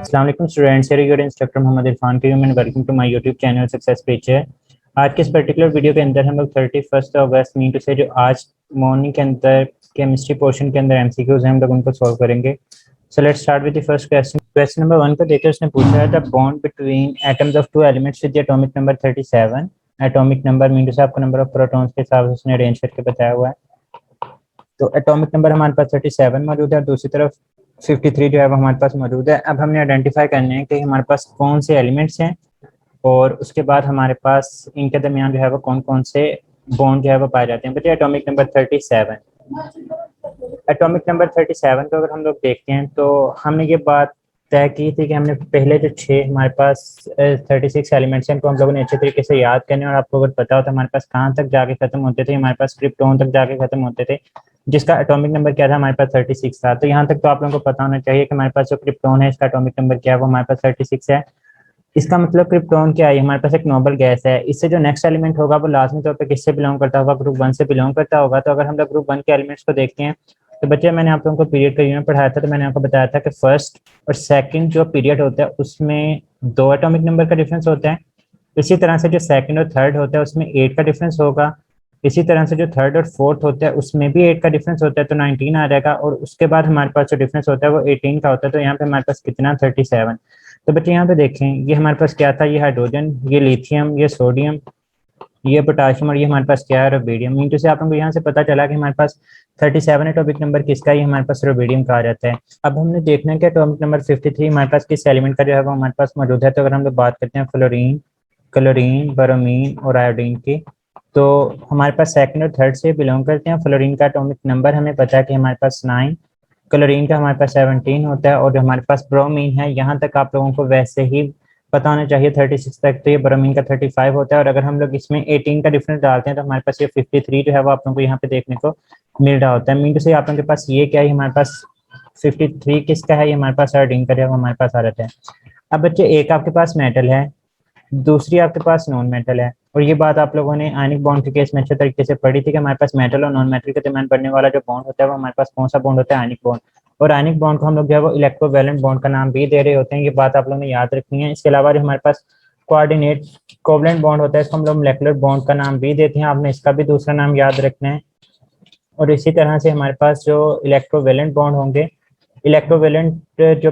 अस्सलाम वालेकुम students, here your instructor Mohammad Irfan K and welcome to my YouTube channel Success Picture. आज के इस पर्टिकुलर वीडियो के अंदर हम लोग 31 अगस्त मीन टू से जो आज मॉर्निंग के अंदर केमिस्ट्री पोर्शन के अंदर एमसीक्यूज हैं हम लोग उनको सॉल्व करेंगे। So let's start with the first question. Question number 1 को देखिए, उसने पूछा है the bond between atoms of two elements with the atomic number 37। Atomic number mean to say आपको नंबर ऑफ प्रोटॉन्स के हिसाब से उसने अरेंज करके बताया हुआ है। तो एटॉमिक नंबर हमारे पास 37 मौजूद है और दूसरी तरफ 53 जो है वो हमारे पास मौजूद है। अब हमने आइडेंटिफाई करने हैं कि हमारे पास कौन से एलिमेंट्स हैं और उसके बाद हमारे पास इनके दरमियान जो है वो कौन कौन से बॉन्ड जो है वो पाए जाते हैं। बच्चे एटॉमिक नंबर 37, एटॉमिक नंबर 37 को अगर हम लोग देखते हैं तो हमने ये बात तय की थी कि हमने पहले जो 6 हमारे पास 36 एलिमेंट्स हैं इनको हम लोगों ने अच्छे तरीके से याद करने, और आपको अगर पता होता हमारे पास कहाँ तक जाके खत्म होते थे, हमारे पास क्रिप्टॉन तक जाके खत्म होते थे जिसका एटॉमिक नंबर क्या था, हमारे पास 36 था। तो यहाँ तक तो आप लोगों को पता होना चाहिए कि हमारे पास जो क्रिप्टॉन है इसका एटॉमिक नंबर क्या है, वो हमारे पास 36 है। इसका मतलब क्रिप्टॉन क्या है, हमारे पास एक नोबल गैस है। इससे जो नेक्स्ट एलिमेंट होगा वो लाजमी तौर पे किससे बिलोंग करता होगा, ग्रुप 1 से बिलोंग करता होगा। तो अगर हम लोग ग्रुप 1 के एलिमेंट्स को देखते हैं तो बच्चे मैंने आप लोगों को पीरियड का यूनिट पढ़ाया था, तो मैंने आपको बताया था कि फर्स्ट और सेकंड जो पीरियड होता है उसमें 2 एटॉमिक नंबर का डिफरेंस होता है। इसी तरह से जो सेकंड और थर्ड होता है उसमें 8 का डिफरेंस होगा। इसी तरह से जो थर्ड और फोर्थ होता है उसमें भी 8 का डिफरेंस होता है, तो 19 आ जाएगा। और उसके बाद हमारे पास जो डिफरेंस होता है वो 18 का होता है, तो यहाँ पे हमारे पास कितना 37। तो बच्चे यहाँ पे देखें, ये हमारे पास क्या था, ये हाइड्रोजन, ये लिथियम, ये सोडियम, ये पोटाशियम, और ये हमारे पास क्या है, रोबेडियम। मीन टू से आप लोगों को यहाँ से पता चला कि हमारे पास 37 एटॉमिक नंबर किसका है, ये हमारे पास रोबेडियम कहा जाता है। अब हमने देखना है कि एटॉमिक नंबर 53 हमारे पास किस एलिमेंट का जो है वो हमारे पास मौजूद है। तो अगर हम लोग बात करते हैं फ्लोरीन, क्लोरीन, ब्रोमीन और आयोडीन की, तो हमारे पास सेकंड और थर्ड से बिलोंग करते हैं। फ्लोरीन का एटॉमिक नंबर हमें पता है कि हमारे पास 9, क्लोरीन का हमारे पास 17 होता है, और जो हमारे पास ब्रोमीन है यहाँ तक आप लोगों को वैसे ही पता होना चाहिए 36 तक, तो ये ब्रोमीन का 35 होता है। और अगर हम लोग इसमें 18 का डिफरेंस डालते हैं तो हमारे पास ये 53 जो है वो आप लोगों को यहाँ पे देखने को मिल रहा होता है। मीन टू से आप लोगों के पास ये क्या है, हमारे पास 53 किसका है, ये हमारे पास आयोडीन का जो है वो हमारे पास आ जाता है। अब बच्चे एक आपके पास मेटल है, दूसरी आपके पास नॉन मेटल है, और ये बात आप लोगों ने आयनिक बॉन्ड के केस में अच्छे तरीके से पढ़ी थी कि हमारे पास मेटल और नॉन मेटल के दरमियान बनने वाला जो बॉन्ड होता है वो हमारे पास कौन सा बॉन्ड होता है, आयनिक बॉन्ड। और आयनिक बॉन्ड को हम लोग जो है वो इलेक्ट्रोवैलेंट बॉन्ड का नाम भी दे रहे होते हैं, ये बात आप लोगों ने याद रखनी है। इसके अलावा जो हमारे पास कोऑर्डिनेट कोवलेंट बॉन्ड होता है इसको हम लोग मोलेकुलर बॉन्ड का नाम भी देते हैं, आपने इसका भी दूसरा नाम याद रखना है। और इसी तरह से हमारे पास जो इलेक्ट्रोवैलेंट बॉन्ड होंगे, इलेक्ट्रोवैलेंट जो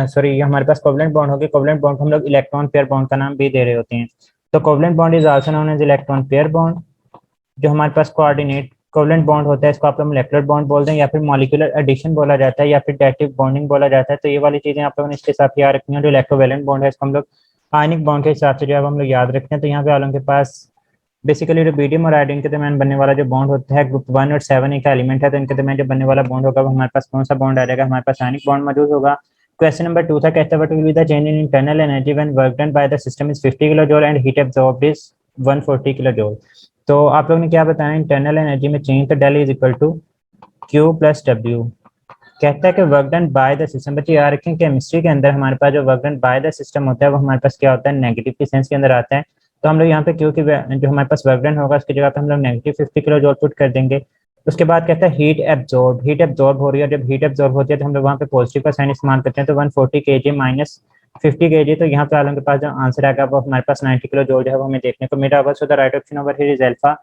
सॉरी हमारे पास कोवलेंट बॉन्ड होंगे, कोवलेंट बॉन्ड को हम लोग इलेक्ट्रॉन पेयर बॉन्ड का नाम भी दे रहे होते हैं। तो covalent bond is also known as electron pair bond. जो हमारे पास कोऑर्डिनेट कोवलेंट बॉन्ड होता है इसको आप लोग मोलेकुलर बॉन्ड बोलते हैं, या फिर मॉलिक्यूलर एडिशन बोला जाता है, या फिर डायरेक्टिव बॉन्डिंग बोला जाता है। तो ये वाली चीजें आप लोगों ने इसके साथ याद रखनी है। जो इलेक्ट्रोवैलेंट बॉन्ड है इसको हम लोग आयनिक बॉन्ड के हिसाब से जो है हम लोग याद रखते हैं। तो यहाँ पे आप लोगों के पास बेसिकली रुबिडियम और आयोडीन के दरमियान बनने वाला जो बॉन्ड होता है ग्रुप 1 और 7 एक एलिमेंट है, तो इनके दरमियान जो बनने वाला बॉन्ड होगा वो हमारे पास कौन सा बॉन्ड आ जाएगा, हमारे पास आयनिक बॉन्ड मौजूद होगा। क्वेश्चन नंबर 2 था, कहता है what will be the change in internal energy when work done by the system is 50 kilo joule and heat absorbed is 140 kilo joule. तो आप लोगों ने क्या बताया, इंटरनल एनर्जी में चेंज, तो del is equal to Q plus W. कहता है कि work done by the system. बच्चे याद रखें केमिस्ट्री के अंदर हमारे पास जो work done by the system होता है वो हमारे पास क्या होता है, नेगेटिव की सेंस के अंदर आता है। तो हम लोग यहाँ पे क्यू की जो हमारे पास वर्क डन होगा उसकी जगह पे हम लोग नेगेटिव 50 किलो जूल पुट कर देंगे। उसके बाद कहता है हीट एब्जॉर्ब, हीट एब्जॉर्ब हो रही है, जब हीट एब्जॉर्ब होती है तो हम लोग वहाँ पे पॉजिटिव का साइन इस्तेमाल करते हैं। तो 140 kg माइनस 50 kg, तो यहाँ पे आप लोगों के पास जो आंसर आएगा वो हमारे पास 90 किलो जूल जो है वो हमें देखने को मिल रहा होगा। So the right option over here is alpha.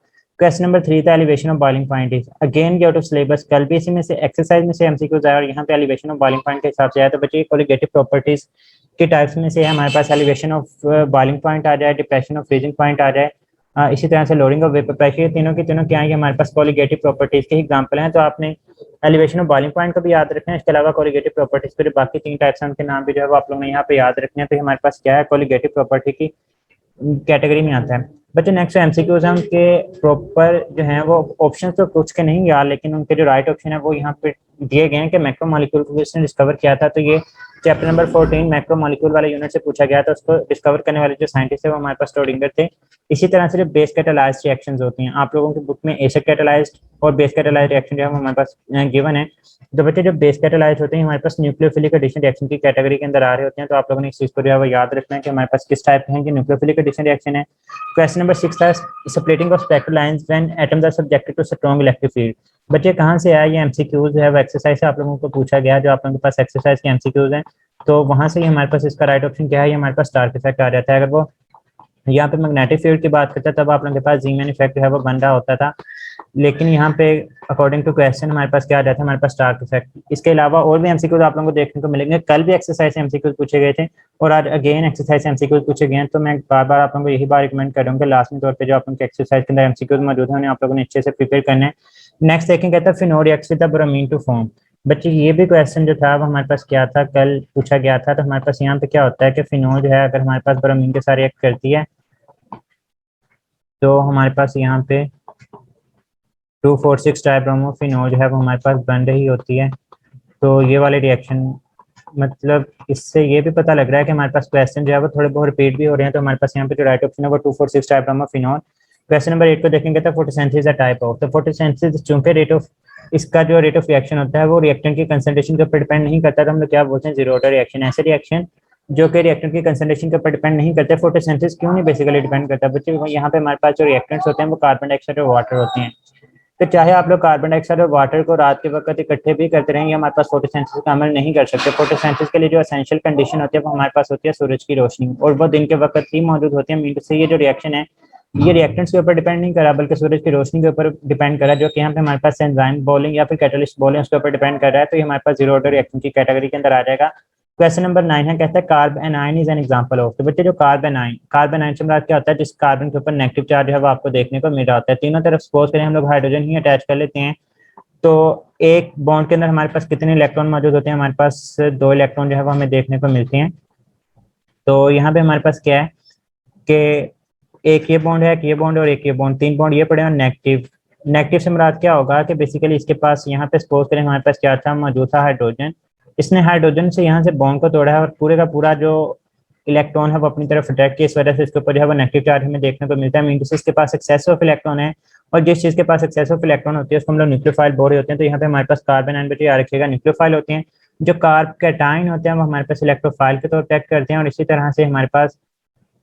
Question number 3 था elevation of boiling point is again get of syllabus. कल भी इसी में से एक्सरसाइज में से एमसीक्यूज आया और यहाँ पे एलिवेशन ऑफ बॉइलिंग पॉइंट के हिसाब से आया। तो बच्चे कोलिगेटिव प्रॉपर्टीज के टाइप्स में से हमारे पास एलिवेशन ऑफ बॉइलिंग पॉइंट आ जाए, डिप्रेशन ऑफ फ्रीजिंग पॉइंट आ जाए, इसी तरह से लोडिंग ऑफ वेपर प्रेशर, तीनों की तीनों क्या है, हमारे पास कोलिगेटिव प्रॉपर्टीज के एग्जांपल हैं। तो आपने एलिवेशन ऑफ बॉइलिंग पॉइंट को भी याद रखना है, इसके अलावा कोलिगेटिव प्रॉपर्टीज के जो बाकी 3 टाइप्स हैं उनके नाम भी जो है वो आप लोग ने यहाँ पे याद रखने हैं। तो हमारे पास क्या है, कोलिगेटिव प्रॉपर्टी की कैटेगरी में आता है। बच्चे नेक्स्ट एमसीक्यूज हैं, उनके प्रॉपर जो हैं वो ऑप्शन तो कुछ के नहीं यार, लेकिन उनके जो राइट ऑप्शन है वो यहाँ पे दिए गए हैं कि मैक्रोमोलेक्यूल को किसने डिस्कवर किया था। तो ये चैप्टर नंबर 14 मैक्रोमोलेक्यूल वाले यूनिट से पूछा गया था, उसको डिस्कवर करने वाले जो साइंटिस्ट है वो हमारे पास स्ट्रोडिंगर थे। इसी तरह से जो बेस कैटालाइज्ड रिएक्शंस होती हैं, आप लोगों की बुक में एसिड कैटालाइज्ड और बेस कैटालाइज्ड रिएक्शन जो है वो हमारे पास गिवन है। तो बच्चे जो बेस कैटालाइज्ड होते हैं हमारे पास न्यूक्लियोफिलिक एडिशन रिएक्शन की कैटेगरी के अंदर आ रहे होते हैं। तो आप लोगों ने इस चीज को जो है वो याद रखना है कि हमारे पास किस टाइप है, कि न्यूक्लियोफिलिक एडिशन रिएक्शन है। क्वेश्चन नंबर 6 था splitting of spectral lines when atoms are subjected to strong electric field. बच्चे कहाँ से आया ये एमसीक्यूज है, वो एक्सरसाइज से आप लोगों को पूछा गया, जो आप लोगों के पास एक्सरसाइज के एमसीक्यूज हैं तो वहां से ही हमारे पास इसका राइट ऑप्शन क्या है, ये हमारे पास स्टार्क इफेक्ट आ जाता है। अगर वो यहाँ पे मैग्नेटिक फील्ड की बात करते हैं तब आप लोगों के पास जीमैन इफेक्ट जो है वो बन रहा होता था, लेकिन यहाँ पे अकॉर्डिंग टू क्वेश्चन हमारे पास क्या आ जाता है, हमारे पास स्टार्क इफेक्ट। इसके अलावा और भी एमसीक्यूज आप लोगों को देखने को मिलेंगे। कल भी एक्सरसाइज एमसीक्यूज पूछे गए थे और आज अगेन एक्सरसाइज एमसीक्यूज पूछे गए हैं। तो मैं बार बार आप लोगों को यही बार रिकमेंड कर रहा हूँ कि लास्ट में तौर पर जो आप लोगों के एक्सरसाइज के अंदर एमसीक्यूज मौजूद है उन्हें आप लोगों ने अच्छे से प्रिपेयर करना है। नेक्स्ट देखें, कहता है phenol reacts with the bromine to form. बच्चे ये भी क्वेश्चन जो था वो हमारे पास क्या था, कल पूछा गया था। तो हमारे पास यहाँ पे क्या होता है कि फिनोल जो है अगर हमारे पास ब्रोमीन के साथ रिएक्ट करती है तो हमारे पास यहाँ पे 2,4,6 ट्राइब्रोमोफिनोल जो है वो हमारे पास बन रही होती है। तो ये वाले रिएक्शन मतलब इससे ये भी पता लग रहा है कि हमारे पास क्वेश्चन जो है वो थोड़े बहुत रिपीट भी हो रहे हैं। तो हमारे पास यहाँ पे जो राइट ऑप्शन है वो 2,4,6 ट्राइब्रोमोफिनोल। क्वेश्चन नंबर 8 को देखेंगे तो फोटोसिंथेसिस अ टाइप ऑफ। तो फोटोसिंथेसिस चूंकि रेट ऑफ इसका जो रेट ऑफ रिएक्शन होता है वो रिएक्टेंट की कंसंट्रेशन के ऊपर डिपेंड नहीं करता, तो हम लोग क्या बोलते हैं, जीरो ऑर्डर रिएक्शन। ऐसे रिएक्शन जो कि रिएक्टेंट की कंसंट्रेशन के ऊपर डिपेंड नहीं करते। फोटोसिंथेसिस क्यों नहीं बेसिकली डिपेंड करता बच्चे, यहाँ पे हमारे पास जो रिएक्टेंट्स होते हैं वो कार्बन डाइऑक्साइड और वाटर होते हैं। तो चाहे आप लोग कार्बन डाइऑक्साइड और वाटर को रात के वक्त इकट्ठे भी करते रहें, ये हमारे पास फोटोसिंथेसिस का अमल नहीं कर सकते। फोटोसिंथेसिस के लिए जो एसेंशियल कंडीशन होती है वो हमारे पास होती है सूरज की रोशनी, और वो दिन के वक्त ही मौजूद होती है। मीन से ये जो रिएक्शन है ये रिएक्टेंट्स के ऊपर डिपेंड नहीं करा बल्कि सूरज की रोशनी के ऊपर डिपेंड करा, जो कि यहाँ पे हमारे पास एंजाइम बोलिंग या फिर कैटलिस्ट बोलिंग उसके ऊपर डिपेंड कर रहा है। तो ये हमारे पास जीरो ऑर्डर रिएक्शन की कैटेगरी के अंदर आ जाएगा। क्वेश्चन नंबर 9 है, कहता है carb A9 is an example of. तो बच्चे जो कार्ब एनाइन से मुराद क्या होता है, जिस कार्बन के ऊपर नेगेटिव चार्ज है वो आपको देखने को मिल रहा होता है। तीनों तरफ सपोज करें हम लोग हाइड्रोजन ही अटैच कर लेते हैं, तो एक बॉन्ड के अंदर हमारे पास कितने इलेक्ट्रॉन मौजूद होते हैं, हमारे पास 2 इलेक्ट्रॉन जो है वो हमें देखने को मिलते हैं। तो यहाँ पे हमारे पास क्या है कि एक ये बॉन्ड है, एक ये बॉन्ड और एक ये बॉन्ड, 3 बॉन्ड ये पड़े हैं। नेगेटिव नेगेटिव से मुराद क्या होगा कि बेसिकली इसके पास यहाँ पे सपोज करें हमारे पास क्या था, मौजूद था हाइड्रोजन। इसने हाइड्रोजन से यहाँ से बॉन्ड को तोड़ा है और पूरे का पूरा जो इलेक्ट्रॉन है वो अपनी तरफ अट्रैक्ट किया, इस वजह से इसके ऊपर जो है वो नेगेटिव चार्ज हमें देखने को मिलता है। मीन इसके पास एक्सेस ऑफ इलेक्ट्रॉन है, और जिस चीज के पास एक्सेस ऑफ इलेक्ट्रॉन होती है उसको हम लोग न्यूक्लियोफाइल बोल रहे होते हैं। तो यहाँ पे हमारे पास कार्बन एंड बच्चे याद रखिएगा न्यूक्लियोफाइल होते हैं। जो कार्ब कैटाइन होते हैं वो हमारे पास इलेक्ट्रोफाइल के तौर पर एक्ट करते हैं, और इसी तरह से हमारे पास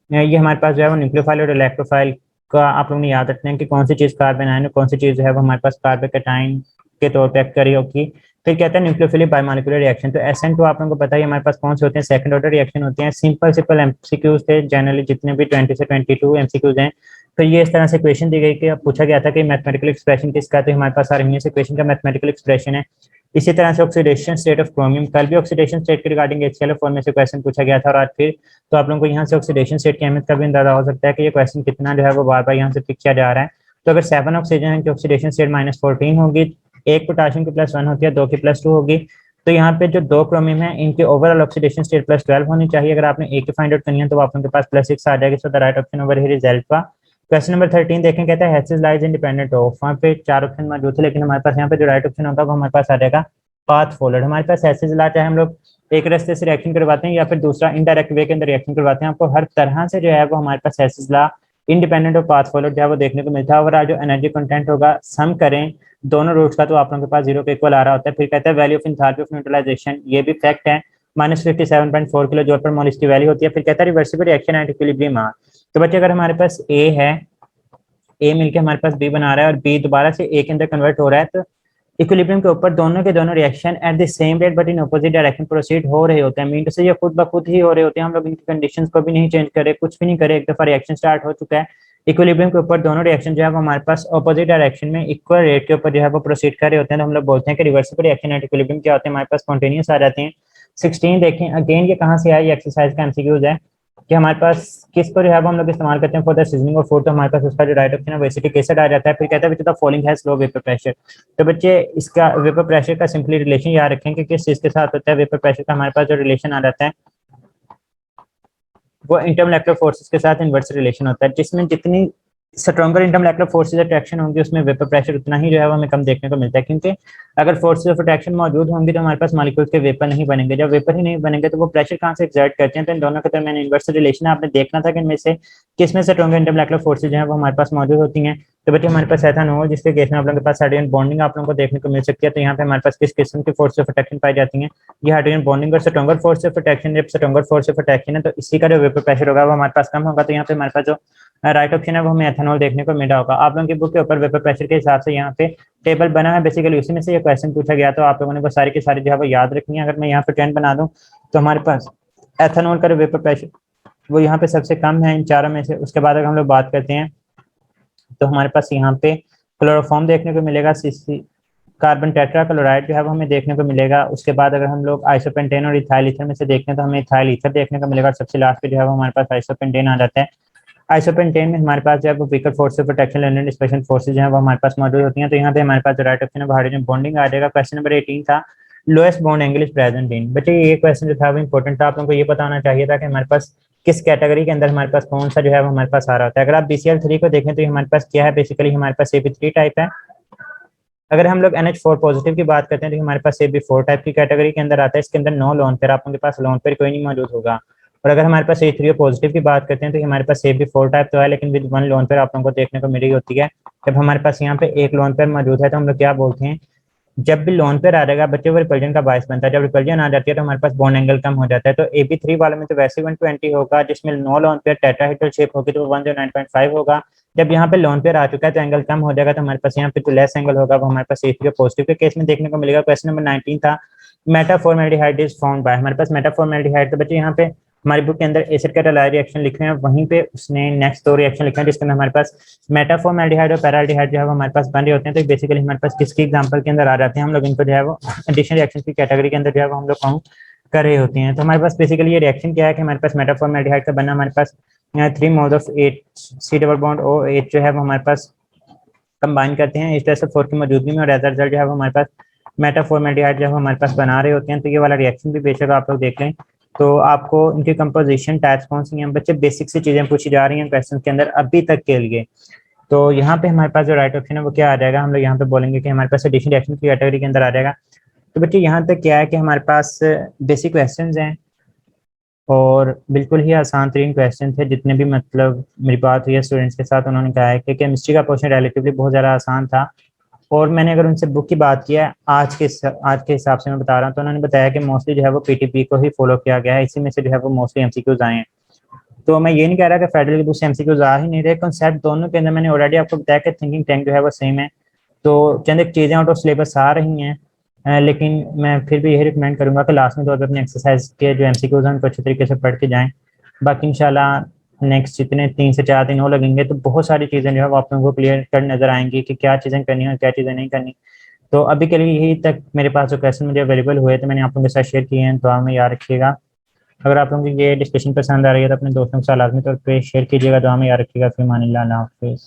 ये हमारे पास जो है वो न्यूक्लियोफाइल और इलेक्ट्रोफाइल का आप लोग ने याद रखना है कि कौन सी चीज कार्बन आयन और कौन सी चीज जो है वो हमारे पास कार्बन कैटाइन के तौर पे एक्ट करी होगी। फिर कहते हैं न्यूक्लियोफिलिक बायोमोलिकुलर रिएक्शन। तो SN2 आप लोगों को पता है हमारे पास कौन से होते हैं, सेकंड ऑर्डर रिएक्शन होते हैं। सिंपल सिंपल एमसीक्यूज थे जनरली, जितने भी 20 से 22 एमसीक्यूज हैं। तो ये इस तरह से क्वेश्चन दी गई कि पूछा गया था कि मैथमेटिकल एक्सप्रेशन किसका, तो हमारे पास आर्मी से क्वेश्चन का मैथमेटिकल एक्सप्रेशन है। इसी तरह से ऑक्सीडेशन स्टेट ऑफ क्रोमियम, कल भी ऑक्सीडेशन स्टेट के रिगार्डिंग HCl फॉर्म में से क्वेश्चन पूछा गया था, और आज फिर तो आप लोगों को यहाँ से ऑक्सीडेशन स्टेट की अहमियत का भी अंदाजा हो सकता है कि ये क्वेश्चन कितना जो है वो बार बार यहाँ से पिक किया जा रहा है। तो अगर 7 ऑक्सीजन की ऑक्सीडेशन स्टेट -14 होगी, एक पोटाशियम की +1 होती है, 2 की +2 होगी। तो यहाँ पे जो 2 क्रोमियम है इनके ओवरऑल ऑक्सीडेशन स्टेट +12 होनी चाहिए। अगर आपने एक की फाइंड आउट करनी है तो आप लोगों के पास +6 आ जाएगी। So the right option over here is alpha. Question number 13 देखें, कहता है हैशेस लाइज इंडिपेंडेंट ऑफ। वहाँ पे 4 ऑप्शन मौजूद थे, लेकिन हमारे पास यहाँ पे जो राइट ऑप्शन होगा वो हमारे पास आ जाएगा पाथ फॉलोड। हमारे पास हैशेस ला चाहे हम लोग एक रास्ते से रिएक्शन करवाते हैं या फिर दूसरा इनडायरेक्ट वे के अंदर रिएक्शन करवाते हैं, आपको हर तरह से जो है वो हमारे पास हैशेस ला इंडिपेंडेंट और पाथ फॉलोड जो है वो देखने को मिलता है। और जो एनर्जी कंटेंट होगा सम करें दोनों रूट्स का तो आप लोगों के पास 0 के इक्वल आ रहा होता है। फिर कहता है value of enthalpy of neutralisation, ये भी फैक्ट है, -57.4 किलो जूल पर मोल इसकी वैल्यू होती है। फिर कहता है reversible reaction at equilibrium are. तो बच्चे अगर हमारे पास ए है, ए मिलके हमारे पास बी बना रहा है और बी दोबारा से ए के अंदर कन्वर्ट हो रहा है, तो इक्विलिब्रियम के ऊपर दोनों के दोनों reaction at the same rate but in opposite direction proceed हो रहे होते हैं। मीन टू से ये खुद ब खुद ही हो रहे होते हैं, हम लोग इनकी कंडीशंस को भी नहीं चेंज करे, कुछ भी नहीं करे, एक दफा रिएक्शन स्टार्ट हो चुका है। इक्विलिब्रियम के ऊपर दोनों रिएक्शन जो है वो हमारे पास अपोजिट डायरेक्शन में इक्वल रेट के ऊपर जो है वो प्रोसीड कर रहे होते हैं। तो हम लोग बोलते हैं कि रिवर्सिबल रिएक्शन एट इक्विलिब्रियम क्या होते हैं, हमारे पास स्पॉन्टेनियस आ जाते हैं। 16 देखें, अगेन ये कहाँ से आया, ये एक्सरसाइज का एमसीक्यूज है कि हमारे पास किस को जो है हम लोग इस्तेमाल करते हैं for the seasoning of food. तो हमारे पास उसका जो राइट ऑप्शन है वो एसिटिक एसिड आ जाता है। फिर कहता है which the following has low vapour pressure. तो बच्चे इसका वेपर प्रेशर का सिंपली रिलेशन याद रखें कि किस चीज के साथ होता है वेपर प्रेशर का, हमारे पास जो रिलेशन आ जाता है वो इंटरमोलेकुलर फोर्सेस के साथ इनवर्स रिलेशन होता है, जिसमें जितनी स्ट्रॉन्गर इंटरमोलेकुलर फोर्सेस अट्रैक्शन होंगी उसमें वेपर प्रेशर उतना ही जो है वो हमें कम देखने को मिलता है, क्योंकि अगर फोर्सेस ऑफ अट्रैक्शन मौजूद होंगी तो हमारे पास मॉलिक्यूल्स के वेपर नहीं बनेंगे। जब वेपर ही नहीं बनेंगे तो वो प्रेशर कहाँ से एक्सर्ट करते हैं, तो इन दोनों के दरमियान इनवर्स रिलेशन है। आपने देखना था कि इनमें से किसमें स्ट्रॉन्गर इंटरमोलेकुलर फोर्सेज जो है वो हमारे पास मौजूद होती हैं। तो बच्चे हमारे पास ऐसा ना हो जिसके केस में आप लोगों के पास हाइड्रोजन बॉन्डिंग आप लोगों को देखने को मिल सकती है। तो यहाँ पे हमारे पास किस किस्म की फोर्स ऑफ अट्रैक्शन पाई जाती है, ये हाइड्रोजन बॉन्डिंग और स्ट्रॉन्गर फोर्स ऑफ अट्रैक्शन। जब स्ट्रॉन्गर फोर्स ऑफ अट्रैक्शन है तो इसी का जो वेपर प्रेशर होगा वो हमारे पास कम होगा। तो यहाँ पे हमारे पास जो राइट ऑप्शन है वो हमें एथेनॉल देखने को मिला होगा। आप लोगों की बुक के ऊपर वेपर प्रेशर के हिसाब से यहाँ पे टेबल बना है, बेसिकली उसी में से ये क्वेश्चन पूछा गया, तो आप लोगों ने वो सारी की सारी जो है वो याद रखनी है। अगर मैं यहाँ पे 10 बना दूँ तो हमारे पास एथेनॉल का वेपर प्रेशर वो यहाँ पे सबसे कम है इन चारों में से। उसके बाद अगर हम लोग बात करते हैं तो हमारे पास यहाँ पे क्लोरोफॉर्म देखने को मिलेगा, सीसी कार्बन टेट्रा क्लोराइड जो है वो हमें देखने को मिलेगा। उसके बाद अगर हम लोग आइसोपेंटेन और इथाइल ईथर में से देखें तो हमें इथाइल ईथर देखने को मिलेगा। सबसे लास्ट पे जो है वो हमारे पास आइसोपेंटेन आ जाता है। आइसोपेंटेन में हमारे पास जो है वो weaker force protection and special forces जो है वो हमारे पास मौजूद होती हैं। तो यहाँ पे हमारे पास जो राइट ऑप्शन है वो हाइड्रोजन बॉन्डिंग आ जाएगा। क्वेश्चन नंबर 18 था lowest bond angle is present in. बच्चे ये क्वेश्चन जो था वो इंपॉर्टेंट था, आप लोगों को ये बताना चाहिए था कि हमारे पास किस कैटेगरी के अंदर हमारे पास कौन सा जो है वो हमारे पास आ रहा होता है। अगर आप BCl3 को देखें तो ये हमारे पास क्या है, बेसिकली हमारे पास AB3 टाइप है। अगर हम लोग NH4 पॉजिटिव की बात करते हैं तो हमारे पास AB4 टाइप की कैटेगरी के अंदर आता है। इसके अंदर 9 लोन पेयर, आप उनके पास लोन पेयर कोई नहीं मौजूद होगा। और अगर हमारे पास A3 पॉजिटिव की बात करते हैं तो हमारे पास AB4 टाइप तो है, लेकिन विद 1 लोन पेयर आप लोगों को देखने को मिली होती है। जब हमारे पास यहाँ पे एक लोन पेयर मौजूद है तो हम लोग क्या बोलते हैं, जब भी लोन पेयर आ जाएगा बच्चे वो रिपल्जन का बायस बनता है। जब रिपल्जन आ जाती है तो हमारे पास बॉन्ड एंगल कम हो जाता है। तो AB3 वाले में तो वैसे 120 होगा, जिसमें 9 लोन पेयर टेट्राहेड्रल शेप होगी तो 109.5 होगा। जब यहाँ पे लोन पेयर आ चुका है तो एंगल कम हो जाएगा, तो हमारे पास यहाँ पे तो लेस एंगल होगा, वो हमारे पास A3 पॉजिटिव के केस में देखने को मिलेगा। क्वेश्चन नंबर 19 था मेटाफॉर्मेल्डिहाइड इज फाउंड बाय। हमारे पास मेटाफॉर्मेल्डिहाइड, तो बच्चे यहाँ पे हमारी बुक के अंदर एसिड कैटालाइज रिएक्शन लिखे हैं, वहीं पे उसने नेक्स्ट 2 रिएक्शन लिखे हैं जिसके अंदर हमारे पास मेटाफॉर्मेल्डिहाइड और पैराल्डिहाइड जो है वो हमारे पास बन रहे होते हैं। तो बेसिकली हमारे पास किसकी एग्जांपल के अंदर आ जाते हैं, हम लोग इनको जो है वो एडिशन रिएक्शन की कैटेगरी के अंदर जो है वो हम लोग काउंट कर रहे होते हैं। तो हमारे पास बेसिकली ये रिएक्शन क्या है कि हमारे पास मेटाफॉर्मेल्डिहाइड का बनना हमारे पास 3 moles of 8 C double bond OH जो है वो हमारे पास कंबाइन करते हैं H+4 की मौजूदगी में, और एज रिजल्ट जो है वो हमारे पास मेटाफॉर्मेल्डिहाइड जो है हमारे पास बना रहे होते हैं। तो ये वाला रिएक्शन भी बेशक आप लोग देख लें। तो आपको इनकी कंपोजिशन टाइप्स कौन सी हैं, बच्चे बेसिक सी चीजें पूछी जा रही हैं क्वेश्चन के अंदर अभी तक के लिए। तो यहाँ पे हमारे पास जो राइट ऑप्शन है वो क्या आ जाएगा, हम लोग यहाँ पे बोलेंगे कि हमारे पास एडिशन रिएक्शन की कैटेगरी के अंदर आ जाएगा। तो बच्चे यहाँ तक क्या है कि हमारे पास बेसिक क्वेश्चन हैं और बिल्कुल ही आसान तरीन क्वेश्चन थे। जितने भी मतलब मेरी बात हुई है स्टूडेंट्स के साथ, उन्होंने कहा है कि केमिस्ट्री का पोर्शन रिलेटिवली बहुत ज़्यादा आसान था। और मैंने अगर उनसे बुक की बात किया है आज के हिसाब से मैं बता रहा हूँ, तो उन्होंने बताया कि मोस्टली जो है वो PTP को ही फॉलो किया गया है, इसी में से जो है वो मोस्टली MCQs आए हैं। तो मैं ये नहीं कह रहा कि फेडरल की बुक से MCQs आ ही नहीं रहे, कॉन्सेप्ट दोनों के अंदर मैंने ऑलरेडी आपको बताया कि थिंकिंग टैंक जो है वो सेम है। तो चंद एक चीज़ें आउट ऑफ सिलेबस आ रही हैं, लेकिन मैं फिर भी यही रिकमेंड करूंगा कि लास्ट में तौर पर अपने एक्सरसाइज के जो MCQs हैं उनको अच्छे तरीके से पढ़ के जाएं। बाकी इंशाल्लाह नेक्स्ट जितने 3 से 4 दिन और लगेंगे तो बहुत सारी चीज़ें जो है वो आप लोगों को क्लियर कर नजर आएंगी कि क्या चीज़ें करनी है और क्या चीज़ें नहीं करनी। तो अभी के लिए यही तक मेरे पास जो क्वेश्चन मुझे अवेलेबल हुए तो मैंने आप लोगों के साथ शेयर किए हैं, तो हमें याद रखिएगा। अगर आप लोगों को ये डिस्कशन पसंद आ रही है तो अपने दोस्तों के साथ लाजमी तौर पर शेयर कीजिएगा, तो हमें याद रखिएगा। फिर मान अल्लाह हाफिज़।